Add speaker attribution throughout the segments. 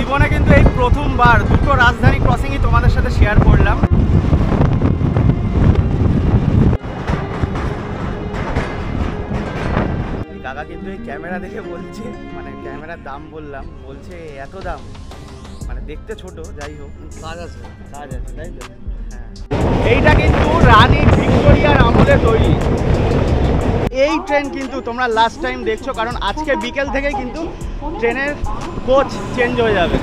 Speaker 1: জীবনে কিন্তু এই প্রথমবার দুটো রাজধানী ক্রসিংই তোমাদের সাথে শেয়ার করলাম। কাকা কিন্তু এই ক্যামেরা দেখে বলছে, মানে ক্যামেরার দাম বললাম, বলছে এত দাম, মানে দেখতে ছোট, যাই হোক কাজ আছে তাই তো। হ্যাঁ, এইটা কিন্তু রানী ভিক্টোরিয়ার আমলে তৈরি। এই ট্রেন কিন্তু তোমরা লাস্ট টাইম দেখছো, কারণ আজকে বিকেল থেকে কিন্তু ট্রেনের কোচ চেঞ্জ হয়ে যাবে।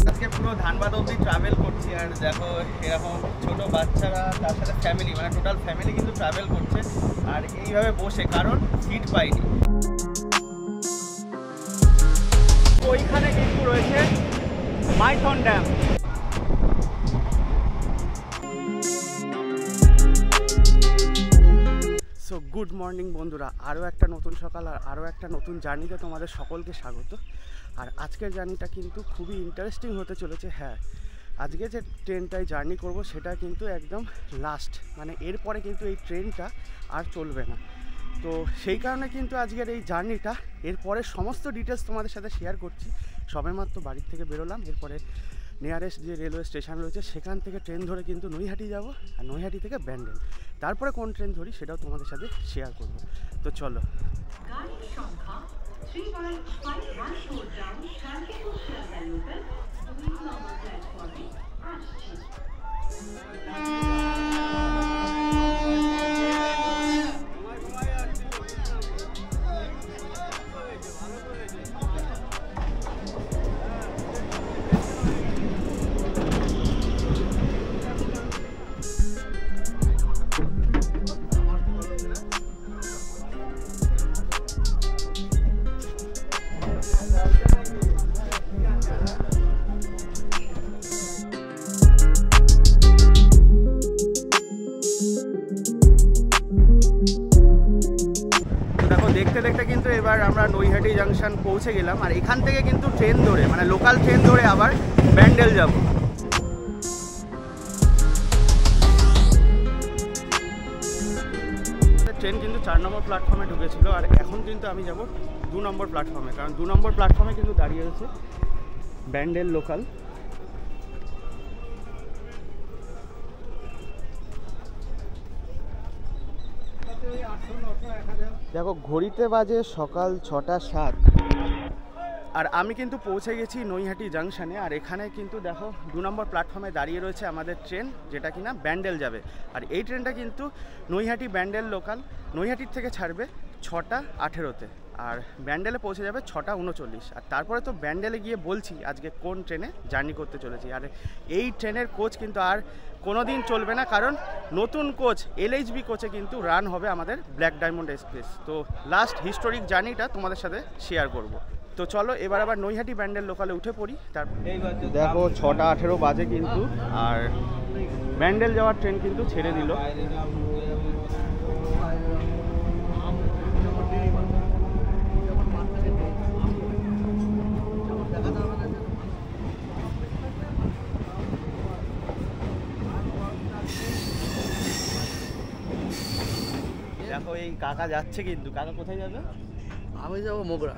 Speaker 1: আজকে পুরো ধানবাদ অবধি ট্রাভেল করছি, আর দেখো এরকম ছোট বাচ্চারা, তার সাথে ফ্যামিলি, মানে টোটাল ফ্যামিলি কিন্তু ট্রাভেল করছে আর এইভাবে বসে, কারণ সিট পাইনি। ওইখানে কিন্তু রয়েছে Maithon dam. So good morning বন্ধুরা, আরও একটা নতুন সকাল আর আরও একটা নতুন জার্নিতে তোমাদের সকলকে স্বাগত। আর আজকের জার্নিটা কিন্তু খুবই ইন্টারেস্টিং হতে চলেছে। হ্যাঁ, আজকে যে ট্রেনটায় জার্নি করব সেটা কিন্তু একদম লাস্ট, মানে এরপরে কিন্তু এই ট্রেনটা আর চলবে না। তো সেই কারণে কিন্তু আজকের এই জার্নিটা, এরপরে সমস্ত ডিটেলস তোমাদের সাথে শেয়ার করছি। সবেমাত্র বাড়ির থেকে বেরোলাম, এরপরে নিয়ারেস্ট যে রেলওয়ে স্টেশন রয়েছে সেখান থেকে ট্রেন ধরে কিন্তু নৈহাটি যাব, আর নৈহাটি থেকে ব্যান্ডেল, তারপরে কোন ট্রেন ধরি সেটাও তোমাদের সাথে শেয়ার করব। তো চলো। দেখতে দেখতে কিন্তু এবার আমরা নৈহাটি জাংশন পৌঁছে গেলাম, আর এখান থেকে কিন্তু ট্রেন ধরে, মানে লোকাল ট্রেন ধরে আবার ব্যান্ডেল যাব। ট্রেন কিন্তু 4 নম্বর প্ল্যাটফর্মে ঢুকেছিল, আর এখন কিন্তু আমি যাব 2 নম্বর প্ল্যাটফর্মে, কারণ 2 নম্বর প্ল্যাটফর্মে কিন্তু দাঁড়িয়ে রয়েছে ব্যান্ডেল লোকাল। দেখো ঘড়িতে বাজে সকাল 6টা 7, আর আমি কিন্তু পৌঁছে গেছি নৈহাটি জাংশনে। আর এখানে কিন্তু দেখো 2 নম্বর প্ল্যাটফর্মে দাঁড়িয়ে রয়েছে আমাদের ট্রেন, যেটা কিনা ব্যান্ডেল যাবে। আর এই ট্রেনটা কিন্তু নৈহাটি ব্যান্ডেল লোকাল, নৈহাটির থেকে ছাড়বে 6টা 18-তে, আর ব্যান্ডেলে পৌঁছে যাবে 6টা 39। আর তারপরে তো ব্যান্ডেলে গিয়ে বলছি আজকে কোন ট্রেনে জার্নি করতে চলেছি। আর এই ট্রেনের কোচ কিন্তু আর কোনো দিন চলবে না, কারণ নতুন কোচ LHB কোচে কিন্তু রান হবে আমাদের ব্ল্যাক ডায়মন্ড এক্সপ্রেস। তো লাস্ট হিস্টোরিক জার্নিটা তোমাদের সাথে শেয়ার করব। তো চলো এবার আবার নৈহাটি ব্যান্ডেল লোকালে উঠে পড়ি। তারপর দেখো 6টা 18 বাজে কিন্তু, আর ব্যান্ডেল যাওয়ার ট্রেন কিন্তু ছেড়ে দিল। দেখো এই কাকা যাচ্ছে কিন্তু, কাকা কোথায় যাবে?
Speaker 2: আমি যাবো মোগরা।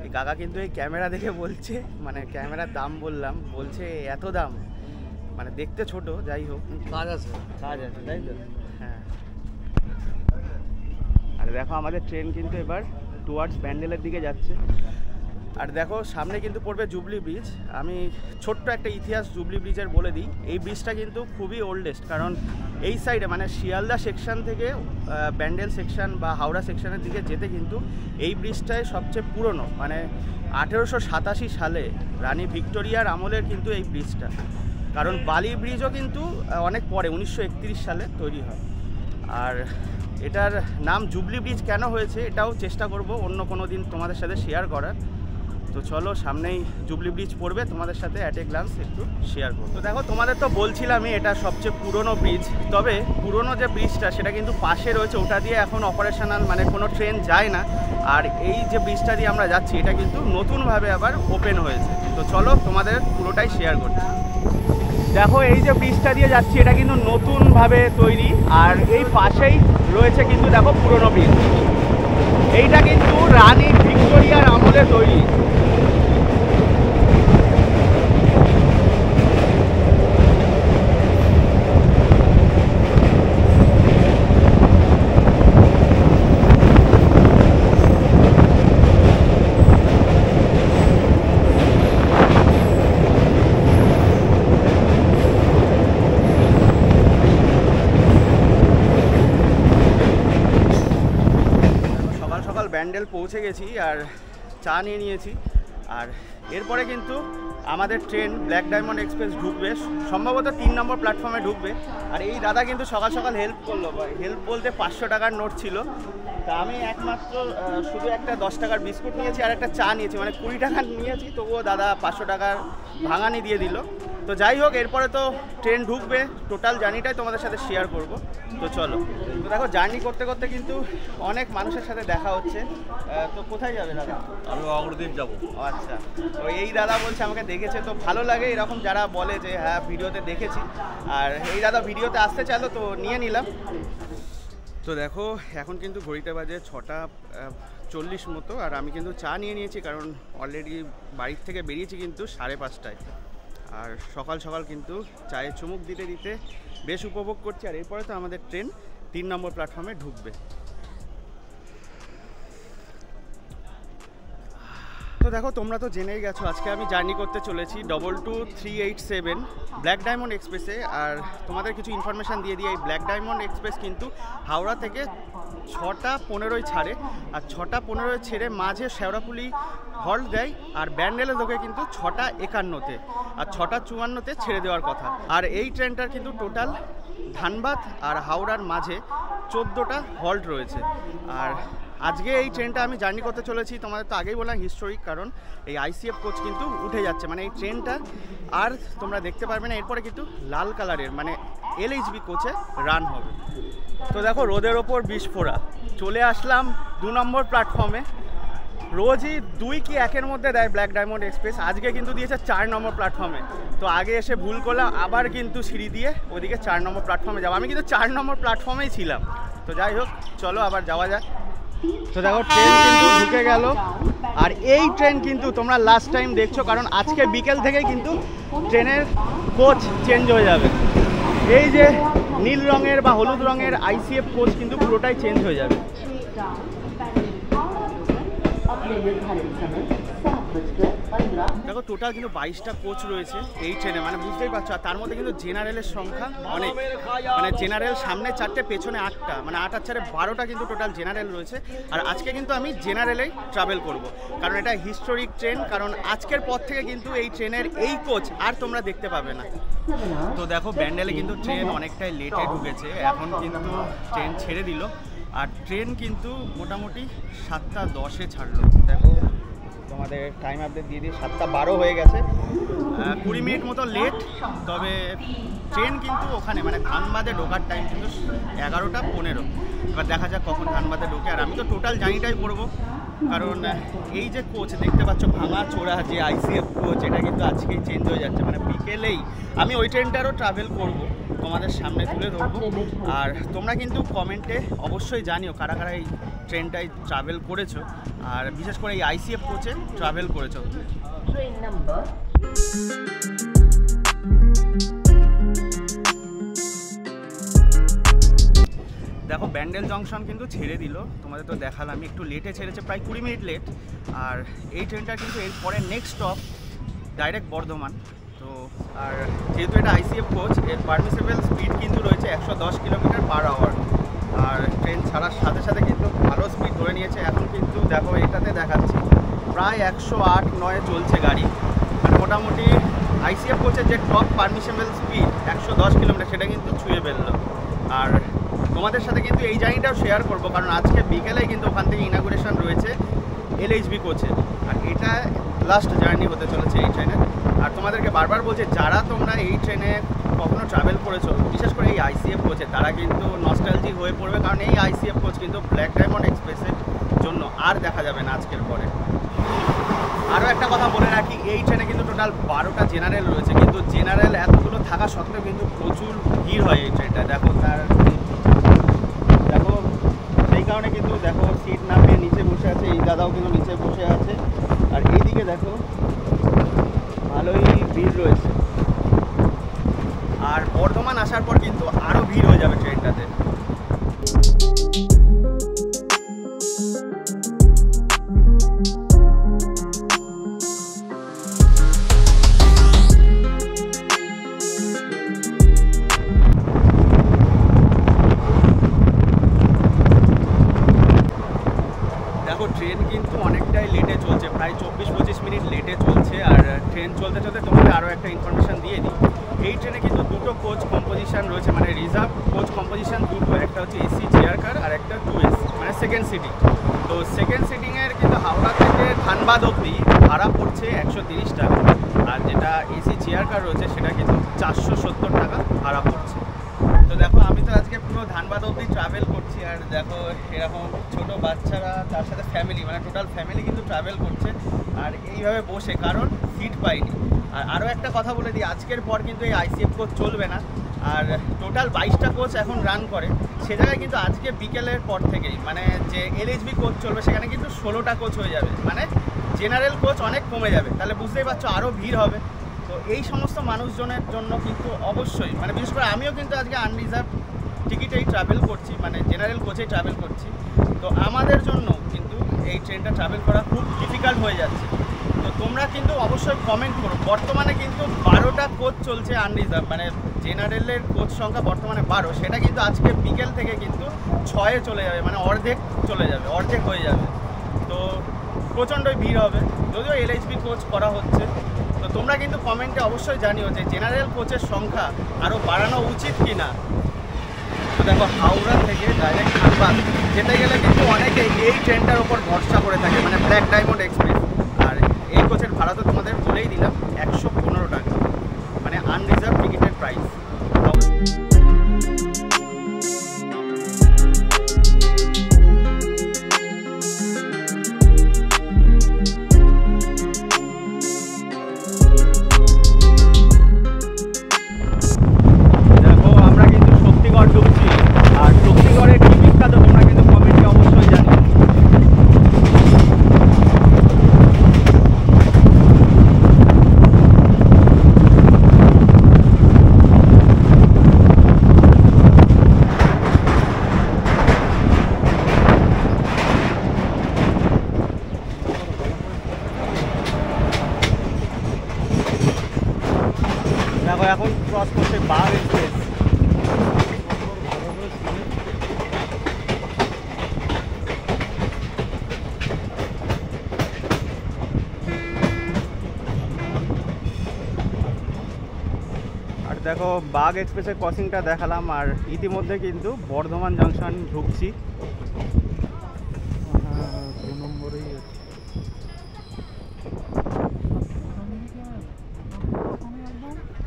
Speaker 1: এই কাকা কিন্তু এই ক্যামেরা দেখে বলছে, মানে ক্যামেরার দাম বললাম, বলছে এত দাম, মানে দেখতে ছোট, যাই হোক
Speaker 2: কাজ আছে
Speaker 1: তাই তো। হ্যাঁ, আর দেখো আমাদের ট্রেন কিন্তু এবার টুয়ার্ডস ব্যান্ডেলের দিকে যাচ্ছে। আর দেখো সামনে কিন্তু পড়বে জুবলি ব্রিজ। আমি ছোট্ট একটা ইতিহাস জুবলি ব্রিজের বলে দিই। এই ব্রিজটা কিন্তু খুবই ওল্ডেস্ট, কারণ এই সাইডে মানে শিয়ালদা সেকশন থেকে ব্যান্ডেল সেকশন বা হাওড়া সেকশনের দিকে যেতে কিন্তু এই ব্রিজটাই সবচেয়ে পুরনো, মানে 1887 সালে রানী ভিক্টোরিয়ার আমলের কিন্তু এই ব্রিজটা। কারণ বালি ব্রিজও কিন্তু অনেক পরে 1931 সালে তৈরি হয়। আর এটার নাম জুবলি ব্রিজ কেন হয়েছে এটাও চেষ্টা করব অন্য কোনো দিন তোমাদের সাথে শেয়ার করার। তো চলো সামনেই জুবলি ব্রিজ পড়বে, তোমাদের সাথে অ্যাট এ গ্লান্স একটু শেয়ার করবো। তো দেখো তোমাদের তো বলছিলামই এটা সবচেয়ে পুরনো ব্রিজ, তবে পুরনো যে ব্রিজটা সেটা কিন্তু পাশে রয়েছে, ওটা দিয়ে এখন অপারেশনাল মানে কোনো ট্রেন যায় না। আর এই যে ব্রিজটা দিয়ে আমরা যাচ্ছি এটা কিন্তু নতুনভাবে আবার ওপেন হয়েছে। তো চলো তোমাদের পুরোটাই শেয়ার করছি। দেখো এই যে ব্রিজটা দিয়ে যাচ্ছি এটা কিন্তু নতুনভাবে তৈরি, আর এই পাশেই রয়েছে কিন্তু দেখো পুরনো ব্রিজ। এইটা কিন্তু রানী ভিক্টোরিয়ার আমলে তৈরি। ব্যান্ডেল পৌঁছে গেছি আর চা নিয়ে নিয়েছি। আর এরপরে কিন্তু আমাদের ট্রেন ব্ল্যাক ডায়মন্ড এক্সপ্রেস ঢুকবে, সম্ভবত 3 নম্বর প্ল্যাটফর্মে ঢুকবে। আর এই দাদা কিন্তু সকাল সকাল হেল্প করলো, হেল্প বলতে 500 টাকার নোট ছিল, তা আমি একমাত্র শুধু একটা 10 টাকার বিস্কুট নিয়েছি আর একটা চা নিয়েছি, মানে 20 টাকা নিয়েছি, তবুও দাদা 500 টাকার ভাঙানি দিয়ে দিল। তো যাই হোক, এরপরে তো ট্রেন ঢুকবে, টোটাল জার্নিটাই তোমাদের সাথে শেয়ার করব। তো চলো। তো দেখো, জার্নি করতে করতে কিন্তু অনেক মানুষের সাথে দেখা হচ্ছে। তো কোথায় যাবে দাদা?
Speaker 2: আমি অগ্রদ্বীপ যাবো।
Speaker 1: আচ্ছা, তো এই দাদা বলছে আমাকে দেখেছে, তো ভালো লাগে এরকম যারা বলে যে হ্যাঁ ভিডিওতে দেখেছি। আর এই দাদা ভিডিওতে আসতে চাইলো, তো নিয়ে নিলাম। তো দেখো, এখন কিন্তু ঘড়িতে বাজে 6:40 মতো, আর আমি কিন্তু চা নিয়ে নিয়েছি, কারণ অলরেডি বাড়ির থেকে বেরিয়েছি কিন্তু 5:30টায়। আর সকাল সকাল কিন্তু চায়ে চুমুক দিতে দিতে বেশ উপভোগ করছি। আর এরপরে তো আমাদের ট্রেন 3 নম্বর প্ল্যাটফর্মে ঢুকবে। তো দেখো, তোমরা তো জেনেই গেছো আজকে আমি জার্নি করতে চলেছি 22387 ব্ল্যাক ডায়মন্ড এক্সপ্রেসে। আর তোমাদের কিছু ইনফরমেশান দিয়ে দিই, এই ব্ল্যাক ডায়মন্ড এক্সপ্রেস কিন্তু হাওড়া থেকে 6:15 ছাড়ে, আর 6:15 ছেড়ে মাঝে শেওড়াফুলি হল্ট দেয়, আর ব্যান্ডেলে ঢোকে কিন্তু 6:51-তে, আর 6:54-তে ছেড়ে দেওয়ার কথা। আর এই ট্রেনটার কিন্তু টোটাল ধানবাদ আর হাওড়ার মাঝে 14টা হল্ট রয়েছে। আর আজকে এই ট্রেনটা আমি জার্নি করতে চলেছি, তোমাদের তো আগেই বললাম হিস্টোরিক, কারণ এই আইসিএফ কোচ কিন্তু উঠে যাচ্ছে, মানে এই ট্রেনটা আর তোমরা দেখতে পারবে না। এরপরে কিন্তু লাল কালারের মানে LHB কোচে রান হবে। তো দেখো, রোদের ওপর বিস্ফোরা, চলে আসলাম 2 নম্বর প্ল্যাটফর্মে। রোজই 2 কি 1-এর মধ্যে দেয় ব্ল্যাক ডায়মন্ড এক্সপ্রেস, আজকে কিন্তু দিয়েছে 4 নম্বর প্ল্যাটফর্মে। তো আগে এসে ভুল করলাম, আবার কিন্তু সিঁড়ি দিয়ে ওদিকে 4 নম্বর প্ল্যাটফর্মে যাবো। আমি কিন্তু 4 নম্বর প্ল্যাটফর্মেই ছিলাম। তো যাই হোক, চলো আবার যাওয়া যাক। তো দেখো, ট্রেন কিন্তু ঢুকে গেল। আর এই ট্রেন কিন্তু তোমরা লাস্ট টাইম দেখছো, কারণ আজকে বিকেল থেকেই কিন্তু ট্রেনের কোচ চেঞ্জ হয়ে যাবে। এই যে নীল রঙের বা হলুদ রঙের আইসিএফ কোচ কিন্তু পুরোটাই চেঞ্জ হয়ে যাবে। দেখো, টোটাল কিন্তু 22টা কোচ রয়েছে এই ট্রেনে, মানে বুঝতেই পারছো। আর তার মধ্যে কিন্তু জেনারেলের সংখ্যা অনেক, মানে জেনারেল সামনে 4টে, পেছনে 8টা, মানে 8 আর 4 12টা কিন্তু টোটাল জেনারেল রয়েছে। আর আজকে কিন্তু আমি জেনারেলেই ট্রাভেল করব, কারণ এটা হিস্টোরিক ট্রেন, কারণ আজকের পর থেকে কিন্তু এই ট্রেনের এই কোচ আর তোমরা দেখতে পাবে না। তো দেখো, ব্যান্ডেলে কিন্তু ট্রেন অনেকটাই লেটে ঢুকেছে, এখন কিন্তু ট্রেন ছেড়ে দিল। আর ট্রেন কিন্তু মোটামুটি 7:10-এ ছাড়লো। দেখো, তোমাদের টাইম আপডেট দিয়ে দিয়ে 7:12 হয়ে গেছে, 20 মিনিট মতো লেট। তবে ট্রেন কিন্তু ওখানে মানে ধানবাদে ঢোকার টাইম কিন্তু 11:15। এবার দেখা যাক কখন ধানবাদে ঢোকে। আর আমি তো টোটাল জার্নিটাই করবো, কারণ এই যে কোচ দেখতে পাচ্ছ ভাঙা চোরা যে আইসিএফ কোচ, এটা কিন্তু আজকেই চেঞ্জ হয়ে যাচ্ছে, মানে বিকেলেই আমি ওই ট্রেনটারও ট্রাভেল করব, তোমাদের সামনে তুলে ধরবো। আর তোমরা কিন্তু কমেন্টে অবশ্যই জানিও কারা কারা এই ট্রেনটায় ট্রাভেল করেছো, আর বিশেষ করে এই আইসিএফ কোচে ট্রাভেল করেছো। ট্রেন নাম্বার দেখো, ব্যান্ডেল জংশন কিন্তু ছেড়ে দিল, তোমাদের তো দেখালাম, একটু লেটে ছেড়েছে, প্রায় 20 মিনিট লেট। আর এই ট্রেনটা কিন্তু এরপরে নেক্সট স্টপ ডাইরেক্ট বর্ধমান। তো আর যেহেতু এটা আইসিএফ কোচ, এর পারমিসেবল স্পিড কিন্তু রয়েছে 110 কিলোমিটার/আওয়ার। আর ট্রেন ছাড়ার সাথে সাথে কিন্তু ভালো স্পিড ধরে নিয়েছে। এখন কিন্তু দেখো, এটাতে দেখাচ্ছি প্রায় 108-9 চলছে গাড়ি, মানে মোটামুটি আইসিএফ কোচের যে টপ পারমিসেবল স্পিড 110 কিলোমিটার, সেটা কিন্তু ছুঁয়ে ফেললো। আর তোমাদের সাথে কিন্তু এই জার্নিটাও শেয়ার করব, কারণ আজকে বিকেলে কিন্তু ওখান থেকে ইনাগুরেশন রয়েছে LHB কোচে। আর এটা লাস্ট জার্নি হতে চলেছে এই ট্রেনের। আর তোমাদেরকে বারবার বলছে, যারা তোমরা এই ট্রেনে কখনো ট্রাভেল করেছো, বিশেষ করে এই আইসিএফ কোচে, তারা কিন্তু নস্টালজিক হয়ে পড়বে, কারণ এই আইসিএফ কোচ কিন্তু ব্ল্যাক ডায়মন্ড এক্সপ্রেসের জন্য আর দেখা যাবে না আজকের পরে। আরও একটা কথা বলে রাখি, এই ট্রেনে কিন্তু টোটাল 12টা জেনারেল রয়েছে, কিন্তু জেনারেল এতগুলো থাকা সত্ত্বেও কিন্তু প্রচুর ভিড় হয় এই ট্রেনটা। দেখো, কারণে কিন্তু দেখো সিট নামিয়ে নিচে বসে আছে, এই দাদাও কিন্তু নিচে বসে আছে। আর এইদিকে দেখো ভালোই ভিড় রয়েছে। আর বর্ধমান আসার পর কিন্তু আরও ভিড় হয়ে যাবে ট্রেনটাতে। দেখো ট্রেন কিন্তু অনেকটাই লেটে চলছে, প্রায় 24-25 মিনিট লেটে চলছে। আর ট্রেন চলতে চলতে তোমাকে আরও একটা ইনফরমেশান দিয়ে দিই। এই ট্রেনে কিন্তু দুটো কোচ কম্পোজিশন রয়েছে, মানে রিজার্ভ কোচ কম্পোজিশন দুটো, একটা হচ্ছে এসি চেয়ার কার আর একটা 2S মানে সেকেন্ড সিটিং। তো সেকেন্ড সিটিংয়ের কিন্তু হাওড়া থেকে ধানবাদ অবধি ভাড়া পড়ছে 130 টাকা, আর যেটা এসি চেয়ার কার রয়েছে সেটা কিন্তু 470 টাকা ভাড়া পড়ছে। তো দেখো আমি তো আজকে পুরো ধানবাদ অবধি ট্রাভেল করছি, আর দেখো এরকম ছোট বাচ্চারা তার সাথে ফ্যামিলি, মানে টোটাল ফ্যামিলি কিন্তু ট্রাভেল করছে আর এইভাবে বসে, কারণ সিট পাইনি। আর আরও একটা কথা বলে দিই, আজকের পর কিন্তু এই আইসিএফ কোচ চলবে না। আর টোটাল 22টা কোচ এখন রান করে, সে জায়গায় কিন্তু আজকে বিকেলের পর থেকেই মানে যে এলএইচবি কোচ চলবে সেখানে কিন্তু 16টা কোচ হয়ে যাবে, মানে জেনারেল কোচ অনেক কমে যাবে। তাহলে বুঝতেই পারছো আরও ভিড় হবে। তো এই সমস্ত মানুষজনের জন্য কিন্তু অবশ্যই, মানে বিশেষ করে আমিও কিন্তু আজকে আনরিজার্ভ টিকিটেই ট্রাভেল করছি, মানে জেনারেল কোচেই ট্রাভেল করছি। তো আমাদের জন্য কিন্তু এই ট্রেনটা ট্রাভেল করা খুব ডিফিকাল্ট হয়ে যাচ্ছে। তো তোমরা কিন্তু অবশ্যই কমেন্ট করো। বর্তমানে কিন্তু 12টা কোচ চলছে আনরিজার্ভ, মানে জেনারেলের কোচ সংখ্যা বর্তমানে 12, সেটা কিন্তু আজকে বিকেল থেকে কিন্তু 6-এ চলে যাবে, মানে অর্ধেক চলে যাবে, অর্ধেক হয়ে যাবে। তো প্রচণ্ডই ভিড় হবে, যদিও এলএইচবি কোচ করা হচ্ছে। তো তোমরা কিন্তু কমেন্টে অবশ্যই জানিও যে জেনারেল কোচের সংখ্যা আরও বাড়ানো উচিত কি না। তো দেখো হাওড়া থেকে ডাইরেক্ট ধানবাদ যেতে গেলে কিন্তু অনেকে এই ট্রেনটার ওপর ভরসা করে থাকে, মানে ব্ল্যাক ডায়মন্ড এক্সপ্রেস। আর এই কোচের ভাড়া তো তোমাদের বলেই দিলাম 115 টাকা, মানে আনরিজার্ভ টিকিটের প্রাইস। এখন ক্রস করছে বাঘ এক্সপ্রেস। আর দেখো বাঘ এক্সপ্রেসের ক্রসিংটা দেখালাম, আর ইতিমধ্যে কিন্তু বর্ধমান জাংশন ঢুকছি।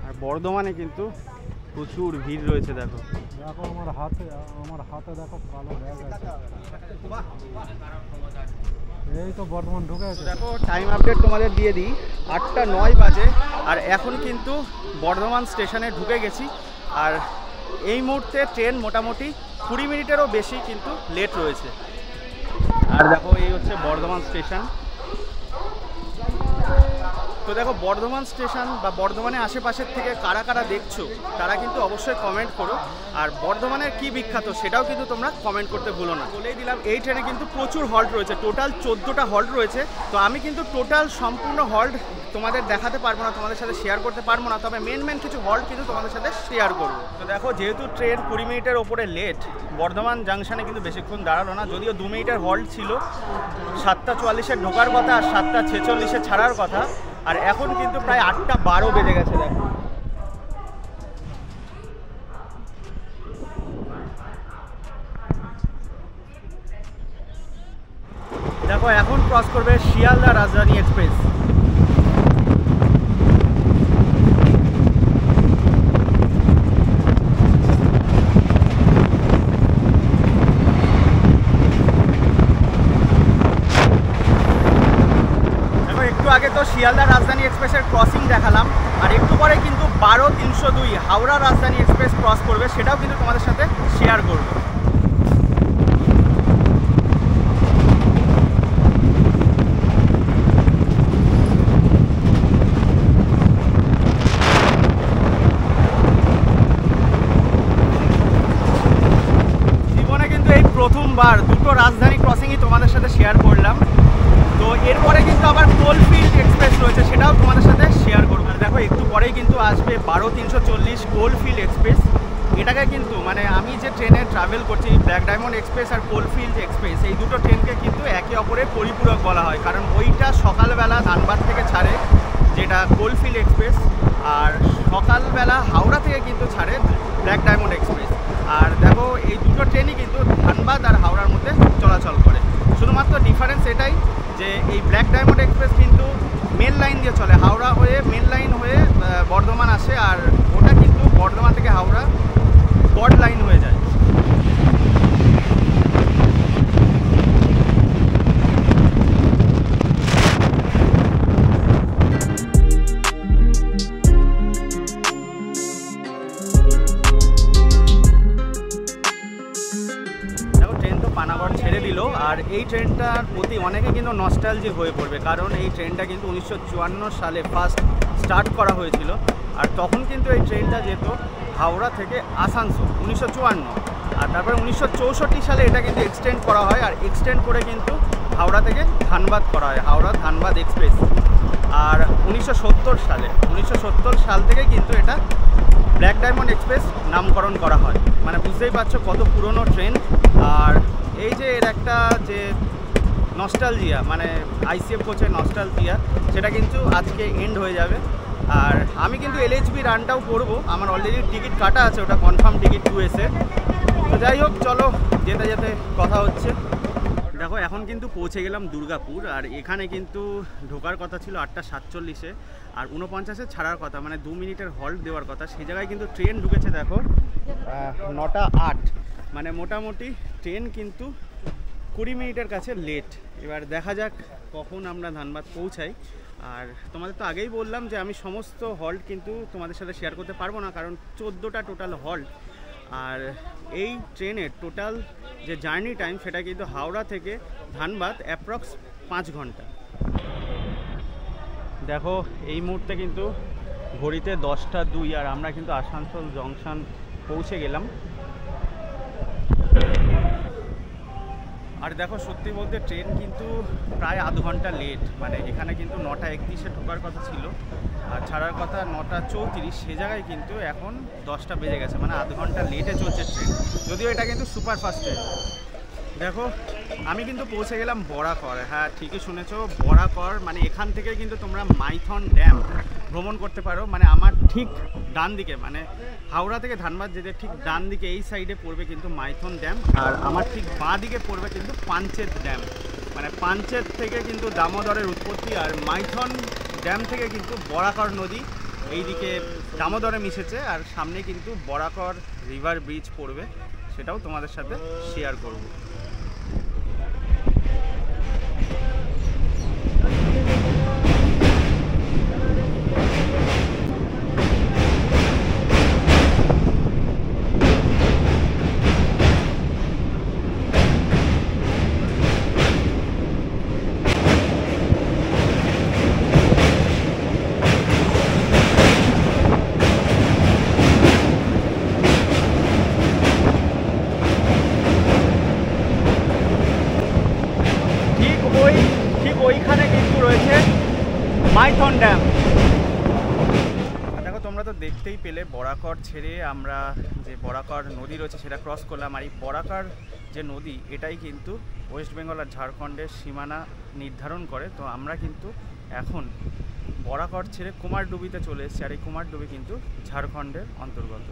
Speaker 1: আর বর্ধমানে কিন্তু প্রচুর ভিড় রয়েছে। দেখো
Speaker 2: দেখো আমার হাতে দেখো কালো ব্যাগ আছে। এই তো বর্ধমান ঢুকে আছে।
Speaker 1: দেখো টাইম আপডেট তোমাদের দিয়ে দিই, 8টা 9 বাজে, আর এখন কিন্তু বর্ধমান স্টেশনে ঢুকে গেছি। আর এই মুহূর্তে ট্রেন মোটামুটি 20 মিনিটেরও বেশি কিন্তু লেট রয়েছে। আর দেখো এই হচ্ছে বর্ধমান স্টেশন। তো দেখো বর্ধমান স্টেশন বা বর্ধমানের আশেপাশের থেকে কারা কারা দেখছো তারা কিন্তু অবশ্যই কমেন্ট করো। আর বর্ধমানের কি বিখ্যাত সেটাও কিন্তু তোমরা কমেন্ট করতে ভুলো না। বলেই দিলাম এই ট্রেনে কিন্তু প্রচুর হল্ট রয়েছে, টোটাল 14টা হল্ট রয়েছে। তো আমি কিন্তু টোটাল সম্পূর্ণ হল্ট তোমাদের দেখাতে পারবো না, তোমাদের সাথে শেয়ার করতে পারবো না, তবে মেন কিছু হল্ট কিন্তু তোমাদের সাথে শেয়ার করবো। তো দেখো যেহেতু ট্রেন 20 মিনিটের ওপরে লেট, বর্ধমান জাংশনে কিন্তু বেশিক্ষণ দাঁড়ালো না, যদিও 2 মিনিটের হল্ট ছিল। 7:44-এ ঢোকার কথা আর 7:46-এ ছাড়ার কথা, আর এখন কিন্তু প্রায় 8:12 বেজে গেছে। দেখো এখন ক্রস করবে শিয়ালদা রাজধানী এক্সপ্রেস। আগে তো শিয়ালদা রাজধানী এক্সপ্রেসের ক্রসিং দেখালাম, আর একটু পরে কিন্তু 12:302 হাওড়া রাজধানী এক্সপ্রেস ক্রস করবে, সেটাও কিন্তু তোমাদের সাথে শেয়ার করব। এরপরে কিন্তু আবার কোলফিল্ড এক্সপ্রেস রয়েছে, সেটাও তোমাদের সাথে শেয়ার করবো। দেখো একটু পরেই কিন্তু আসবে 12340 কোলফিল্ড এক্সপ্রেস। এটাকে কিন্তু মানে আমি যে ট্রেনে ট্রাভেল করছি, ব্ল্যাক ডায়মন্ড এক্সপ্রেস আর কোলফিল্ড এক্সপ্রেস, এই দুটো ট্রেনকে কিন্তু একে অপরের পরিপূরক বলা হয়। কারণ ওইটা সকালবেলা ধানবাদ থেকে ছাড়ে যেটা কোলফিল্ড এক্সপ্রেস, আর সকালবেলা হাওড়া থেকে কিন্তু ছাড়ে ব্ল্যাক ডায়মন্ড এক্সপ্রেস। আর দেখো এই দুটো ট্রেনই কিন্তু ধানবাদ আর হাওড়ার মধ্যে চলাচল করে। শুধুমাত্র ডিফারেন্স এটাই যে এই ব্ল্যাক ডায়মন্ড এক্সপ্রেস কিন্তু মেন লাইন দিয়ে চলে, হাওড়া হয়ে মেন লাইন হয়ে বর্ধমান আসে, আর ওটা কিন্তু বর্ধমান থেকে হাওড়া গড লাইন হয়ে যায়। পানাগড় ছেড়ে দিল, আর এই ট্রেনটার প্রতি অনেকে কিন্তু নস্টালজি হয়ে পড়বে, কারণ এই ট্রেনটা কিন্তু 1954 সালে ফার্স্ট স্টার্ট করা হয়েছিল। আর তখন কিন্তু এই ট্রেনটা যেত হাওড়া থেকে আসানসোল 1954, আর তারপরে 1964 সালে এটা কিন্তু এক্সটেন্ড করা হয়, আর এক্সটেন্ড করে কিন্তু হাওড়া থেকে ধানবাদ করা হয়, হাওড়া ধানবাদ এক্সপ্রেস। আর 1970 সাল থেকে কিন্তু এটা ব্ল্যাক ডায়মন্ড এক্সপ্রেস নামকরণ করা হয়। মানে বুঝতেই পারছো কত পুরনো ট্রেন। আর এই যে এর একটা যে নস্টালজিয়া, মানে আইসিএফ কোচের নস্টালজিয়া, সেটা কিন্তু আজকে এন্ড হয়ে যাবে। আর আমি কিন্তু এলএইচবি রানটাও করবো, আমার অলরেডি টিকিট কাটা আছে, ওটা কনফার্ম টিকিট 2S-এ। তো যাই হোক, চলো যেতে যেতে কথা হচ্ছে। দেখো এখন কিন্তু পৌঁছে গেলাম দুর্গাপুর, আর এখানে কিন্তু ঢোকার কথা ছিল 8:47-এ, আর 49-এ ছাড়ার কথা, মানে 2 মিনিটের হল্ট দেওয়ার কথা। সেই জায়গায় কিন্তু ট্রেন ঢুকেছে দেখো 9:08, মানে মোটামুটি ট্রেন কিন্তু 20 মিনিটের কাছে লেট। এবার দেখা যাক কখন আমরা ধানবাদ পৌঁছাই। আর তোমাদের তো আগেই বললাম যে আমি সমস্ত হল্ট কিন্তু তোমাদের সাথে শেয়ার করতে পারবো না, কারণ 14টা টোটাল হল্ট। আর এই ট্রেনের টোটাল যে জার্নি টাইম সেটা কিন্তু হাওড়া থেকে ধানবাদ অ্যাপ্রক্স 5 ঘন্টা। দেখো এই মুহূর্তে কিন্তু ঘড়িতে 10:02, আর আমরা কিন্তু আসানসোল জংশন পৌঁছে গেলাম। আর দেখো সত্যি বলতে ট্রেন কিন্তু প্রায় আধ ঘন্টা লেট, মানে এখানে কিন্তু 9:31-এ ঢোকার কথা ছিল আর ছাড়ার কথা 9:34, সে জায়গায় কিন্তু এখন 10টা বেজে গেছে, মানে আধ ঘন্টা লেটে চলছে ট্রেন, যদিও এটা কিন্তু সুপারফাস্ট ট্রেন। দেখো আমি কিন্তু পৌঁছে গেলাম বরাকর। হ্যাঁ ঠিকই শুনেছো, বরাকর, মানে এখান থেকে কিন্তু তোমরা মাইথন ড্যাম ভ্রমণ করতে পারো। মানে আমার ঠিক ডান দিকে, মানে হাওড়া থেকে ধানবাদ যেতে ঠিক ডান দিকে এই সাইডে পড়বে কিন্তু মাইথন ড্যাম, আর আমার ঠিক বাঁ দিকে পড়বে কিন্তু পাঞ্চেত ড্যাম। মানে পাঞ্চেত থেকে কিন্তু দামোদরের উৎপত্তি, আর মাইথন ড্যাম থেকে কিন্তু বরাকর নদী এইদিকে দামোদরে মিশেছে, আর সামনে কিন্তু বরাকর রিভার ব্রিজ পড়বে, সেটাও তোমাদের সাথে শেয়ার করব। ওইখানে কিন্তু রয়েছে মাইথন ড্যাম। দেখো তোমরা তো দেখতেই পেলে বরাকর ছেড়ে আমরা যে বরাকর নদী রয়েছে সেটা ক্রস করলাম, আর এই বরাকর যে নদী এটাই কিন্তু ওয়েস্ট বেঙ্গল আর ঝাড়খণ্ডের সীমানা নির্ধারণ করে। তো আমরা কিন্তু এখন বরাকর ছেড়ে কুমারডুবিতে চলে এসেছি, আর এই কুমারডুবি কিন্তু ঝাড়খণ্ডের অন্তর্গত।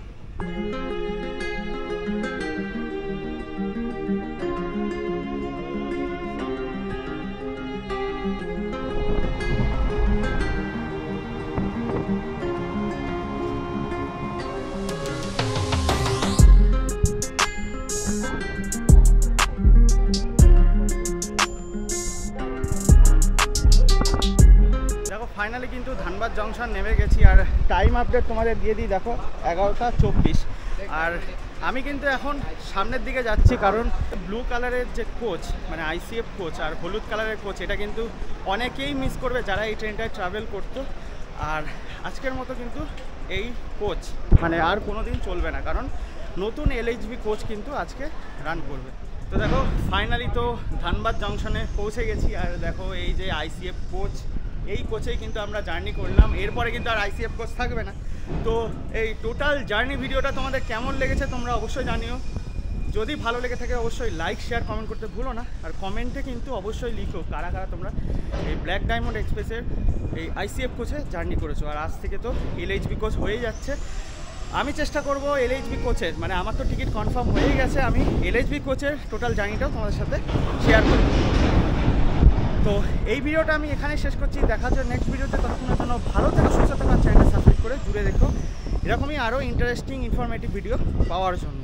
Speaker 1: ফাইনালি কিন্তু ধানবাদ জংশন নেমে গেছি, আর টাইম আপডেট তোমাদের দিয়ে দিই। দেখো 11:24, আর আমি কিন্তু এখন সামনের দিকে যাচ্ছি, কারণ ব্লু কালারের যে কোচ, মানে আইসিএফ কোচ, আর হলুদ কালারের কোচ, এটা কিন্তু অনেকেই মিস করবে যারা এই ট্রেনটায় ট্রাভেল করতো। আর আজকের মতো কিন্তু এই কোচ মানে আর কোনো দিন চলবে না, কারণ নতুন এলএইচবি কোচ কিন্তু আজকে রান করবে। তো দেখো ফাইনালি তো ধানবাদ জংশনে পৌঁছে গেছি, আর দেখো এই যে আইসিএফ কোচ, এই কোচেই কিন্তু আমরা জার্নি করলাম। এরপরে কিন্তু আর আইসিএফ কোচ থাকবে না। তো এই টোটাল জার্নি ভিডিওটা তোমাদের কেমন লেগেছে তোমরা অবশ্যই জানিও। যদি ভালো লেগে থাকে অবশ্যই লাইক শেয়ার কমেন্ট করতে ভুলো না, আর কমেন্টে কিন্তু অবশ্যই লিখো কারা কারা তোমরা এই ব্ল্যাক ডায়মন্ড এক্সপ্রেসের এই আইসিএফ কোচে জার্নি করেছো। আর আজ থেকে তো এলএইচবি কোচ হয়ে যাচ্ছে। আমি চেষ্টা করব এলএইচবি কোচের, মানে আমার তো টিকিট কনফার্ম হয়ে গেছে, আমি এলএইচবি কোচের টোটাল জার্নিটাও তোমাদের সাথে শেয়ার করব। তো এই ভিডিওটা আমি এখানে শেষ করছি। দেখা হচ্ছে নেক্সট ভিডিওতে। ততক্ষণের জন্য ভালো থেকো, সুস্থ থাকো, চ্যানেলটা সাবস্ক্রাইব করে জুড়ে দেখো এরকমই আরও ইন্টারেস্টিং ইনফরমেটিভ ভিডিও পাওয়ার জন্য।